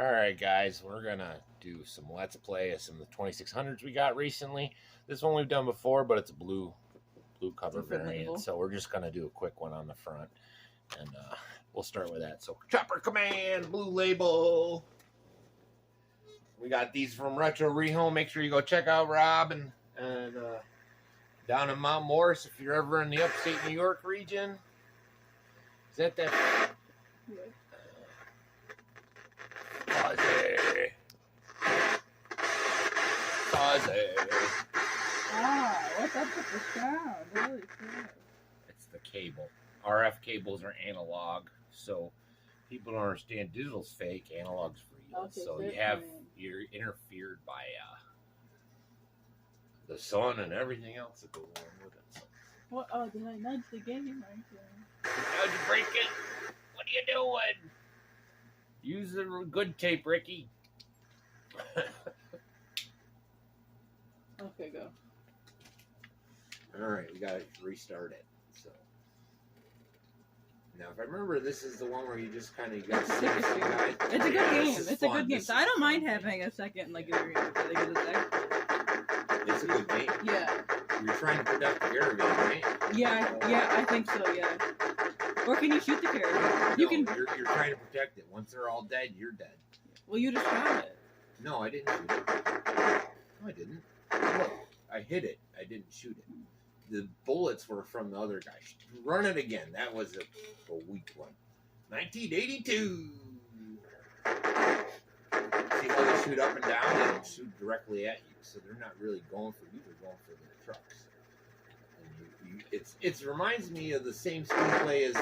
Alright guys, we're gonna do some Let's Play of some of the 2600s we got recently. This one we've done before, but it's a blue cover variant, so we're just gonna do a quick one on the front. And we'll start with that. So Chopper Command, blue label. We got these from Retro Rehome. Make sure you go check out Rob and down in Mount Morris if you're ever in the upstate New York region. Is that that? Yeah. Ah, what's up with the sound? Holy crap. It's the cable. RF cables are analog, so people don't understand digital's fake, analog's real. Okay, so you're interfered by the sun and everything else that goes along with it. So. What? Oh, did I nudge the game right there? How'd you break it? What are you doing? Use the good tape, Ricky. Okay, go. Alright, we gotta restart it. So now if I remember, this is the one where you just kinda got to see guys. It's a good game. It's a good game. So I don't mind having a second It's a good game. Yeah. You're trying to protect the caravan, right? Yeah, I think so, yeah. Or can you shoot the caravan? No, you're trying to protect it. Once they're all dead, you're dead. Well, you just shot it. No, I didn't shoot it. No, I didn't. Look, I hit it. I didn't shoot it. The bullets were from the other guy. Run it again. That was a weak one. 1982. See how they shoot up and down? They don't shoot directly at you, so they're not really going for you. They're going for the trucks. And it reminds me of the same screenplay as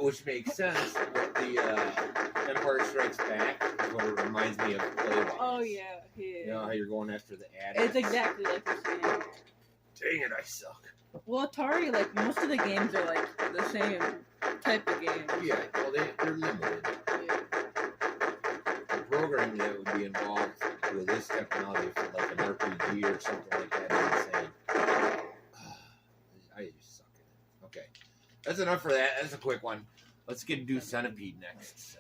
which makes sense. But the Empire Strikes Back is what it reminds me of. Oh yeah. You know how you're going after the ad. It's exactly like the same. Dang it, I suck. Well, Atari, like most of the games are like the same type of game. Yeah, well they're limited. Yeah. The programming that would be involved with this technology for like an RPG or something like that is insane. I just suck at it. Okay, that's enough for that. That's a quick one. Let's do Centipede next. So.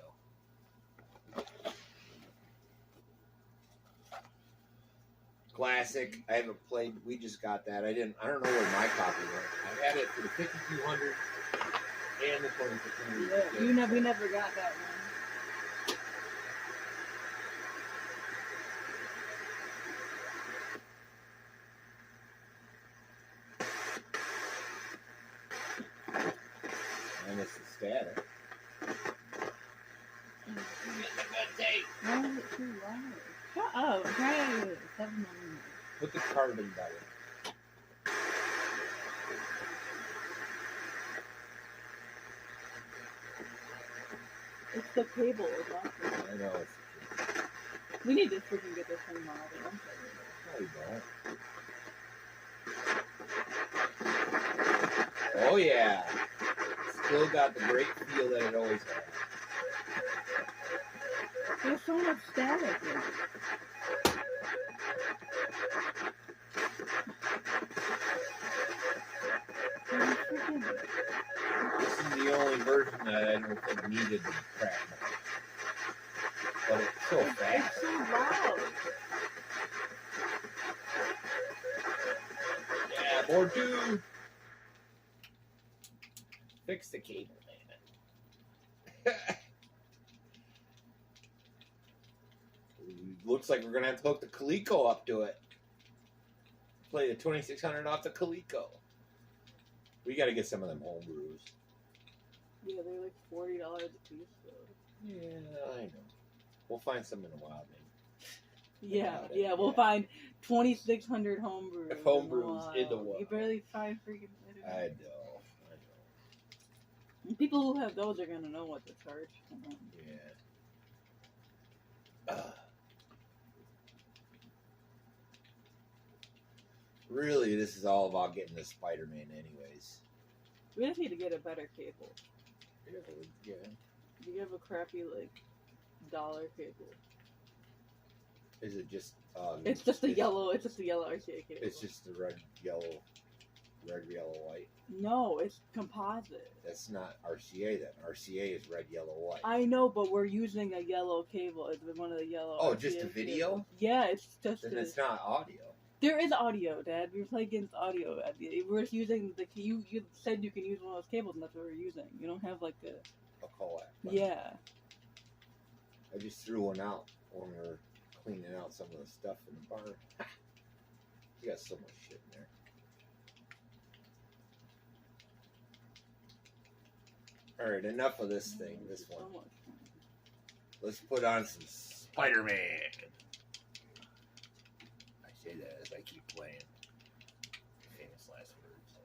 Classic. I haven't played. We just got that. I don't know where my copy went. I had it for the 5200 and the 2600. Yeah, we never got that one. And it's the static. Why is it too loud? Shut up. Okay. Put the carbon better. It's the cable. I know it's the cable. We need to freaking get this thing modeled. No, we don't. Oh yeah. Still got the great feel that it always had. There's so much static in it. This is the only version that I don't think needed the crap. But it's so fast. It's so loud. Yeah, board two. Fix the cable, man. Looks like we're gonna have to hook the Coleco up to it. Play the 2600 off the Coleco. We gotta get some of them home brews. Yeah, they're like $40 a piece though. Yeah, I know. We'll find some in a while, man. Yeah, we'll find 2600 home brews. Home brews in the wild. You barely find freaking. I know. People who have those are gonna know what to charge. Yeah. Really, this is all about getting the Spider-Man anyways. We just need to get a better cable. Yeah. Do you have a crappy, like, dollar cable? Is it just... it's just the yellow, RCA cable. It's just the red, yellow... red, yellow, white. No, it's composite. That's not RCA then. RCA is red, yellow, white. I know, but we're using a yellow cable. It's one of the yellow. Oh, RCA just a video? cables. Yeah, it's just. Then it's not audio. There is audio, Dad. We play against audio. We're just using the. You said you can use one of those cables, and that's what we're using. You don't have like a coax. Yeah. I just threw one out when we were cleaning out some of the stuff in the barn. You got so much shit in there. All right, enough of this thing. This one. Let's put on some Spider-Man. I say that as I keep playing. Famous last words.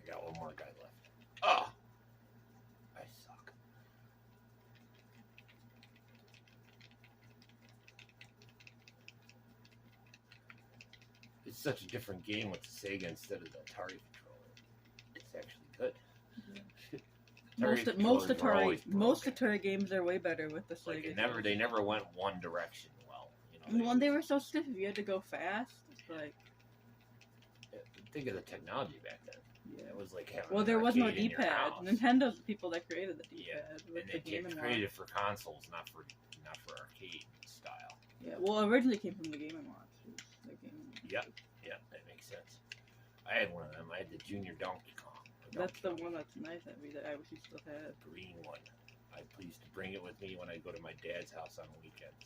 I got one more guy left. Oh! I suck. It's such a different game with the Sega instead of the Atari controller. It's actually good. Most Atari games are way better with the Sega. Like they never went one direction well. You know, they were so stiff. If you had to go fast, it's like. Think of the technology back then. Yeah, it was like having. Well, there was no D-pad. Nintendo's the people that created the D-pad. Yeah, and they created it for consoles, not for arcade style. Yeah, well, originally came from the Game & Watch. Yep, that makes sense. I had one of them. I had the Junior Donkey Kong. That's the one that's nice that I wish you still had. Green one. I pleased to bring it with me when I go to my dad's house on weekends.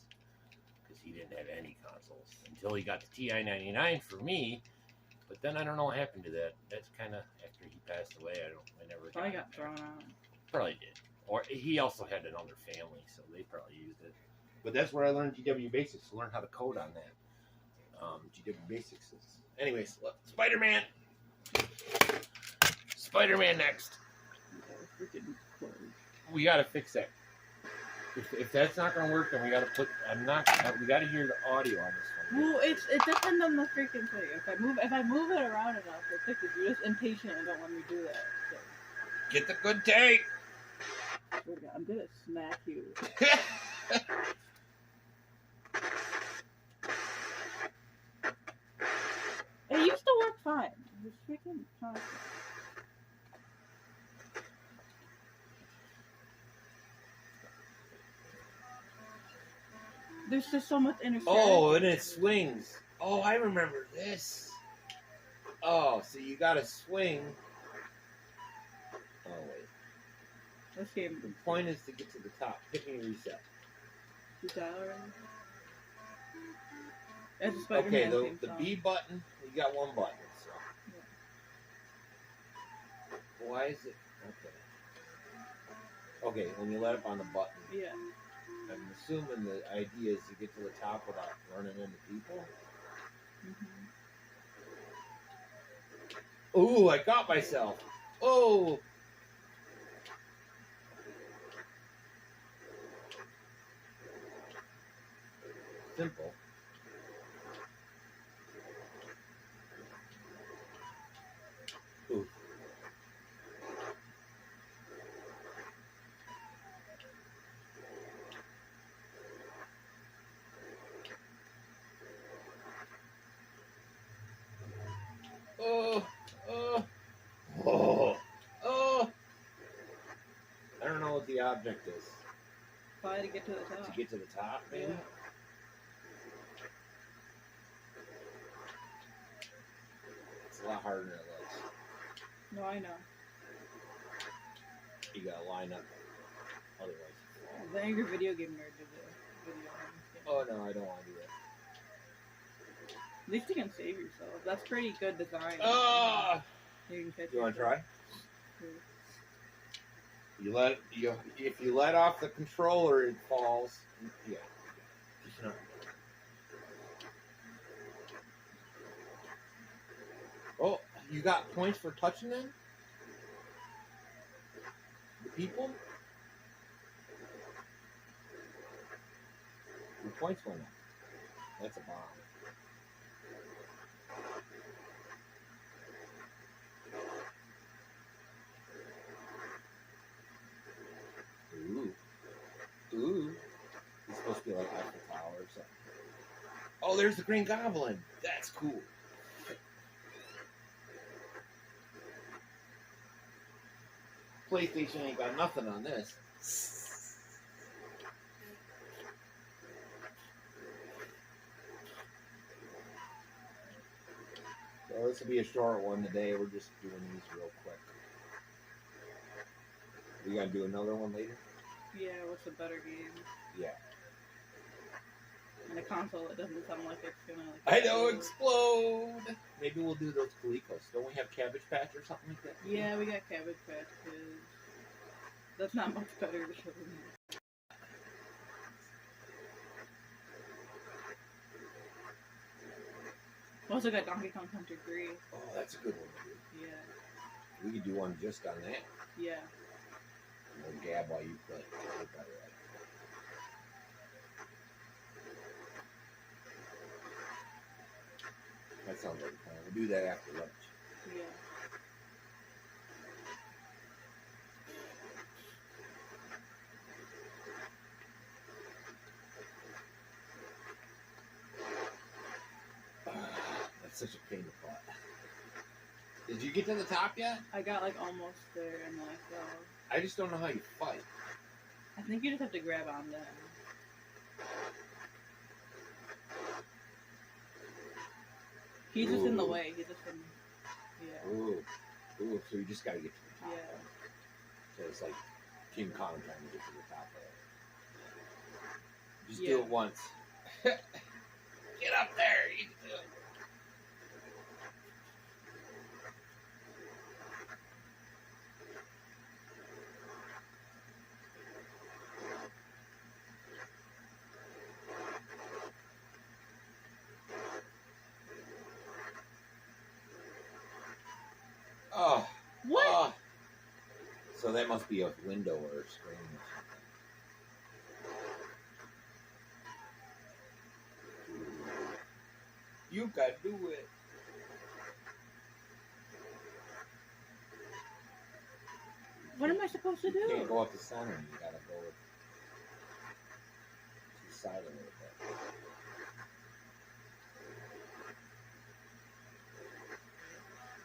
Because he didn't have any consoles. Until he got the TI-99 for me. But then I don't know what happened to that. That's kind of after he passed away. I never got thrown out. Probably did. Or he also had another family, so they probably used it. But that's where I learned GW Basics. Learn how to code on that. GW Basics is. Anyways, look, Spider-Man. Spider-Man next. We gotta fix that. If that's not gonna work, then we gotta put. We gotta hear the audio on this one. Well, it depends on the freaking thing. If I move it around enough, it fixes. You're just impatient and don't want me to do that. So. Get the good tape. I'm gonna smack you. It used to work fine. It was freaking constant. There's just so much interference. Oh, and it swings. Oh, I remember this. Oh, so you gotta swing. Oh, wait. This game. The point is to get to the top. Hit me reset. Okay, the B button, you got one button. So. Yeah. Why is it? Okay, when you let up on the button. Yeah. I'm assuming the idea is to get to the top without running into people. Mm-hmm. Ooh, I got myself. Oh. Simple. Ooh. I don't know what the object is. Try to get to the top. To get to the top, maybe? Yeah. It's a lot harder than it looks. No, I know. You gotta line up. Otherwise. The Angry Video Game Nerd did the video. Oh no, I don't want to do that. At least you can save yourself. That's pretty good design. You want to try? If you let off the controller, it falls. Yeah. Just not. Oh, you got points for touching them? The people? Your points went up. That's a bomb. Ooh. It's supposed to be like Eiffel Tower or something. Oh, there's the Green Goblin. That's cool. PlayStation ain't got nothing on this. So this will be a short one today. We're just doing these real quick. We gotta do another one later? Yeah, what's a better game? Yeah. And a console that doesn't sound like it's gonna like. I know, explode! Maybe we'll do those Colecos. Don't we have Cabbage Patch or something like that? Yeah, we got Cabbage Patch Kids. That's not much better to show them. We also got Donkey Kong Country 3. Oh, that's a good one, dude. Yeah. We could do one just on that. Yeah. We'll gab while you play. That sounds like a plan. We'll do that after lunch. Yeah. That's such a pain in the butt. Did you get to the top yet? I got like almost there and then I fell. I just don't know how you fight. I think you just have to grab on them. He's just in the way. He's just in. Yeah. Ooh. Ooh, so you just gotta get to the top. Yeah. So it's like King Kong trying to get to the top of it. Just do Yeah. it once. Get up there! You can do it. Oh. What? Oh. So that must be a window or a screen or something. You can do it. What am I supposed to do? You can't go up the center. You gotta go to the side a little bit.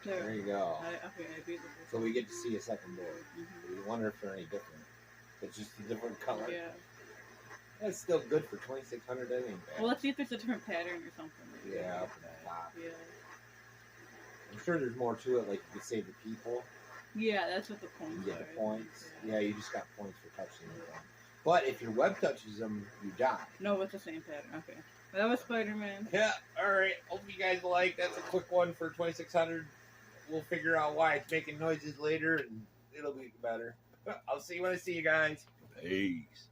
There you go. Okay, I beat the. So we get to see a second board. Mm-hmm. We wonder if they're any different. It's just a different color. Yeah. That's still good for 2,600. That ain't bad. Well, let's see if there's a different pattern or something. Yeah, up in the top. Yeah. I'm sure there's more to it. Like you could save the people. Yeah, that's what the You points get are. the points. Yeah, you just got points for touching them. But if your web touches them, you die. No, it's the same pattern. Okay. Well, that was Spider-Man. Yeah. All right. Hope you guys like. That's a quick one for 2,600. We'll figure out why it's making noises later, and it'll be better. I'll see you when I see you guys. Peace.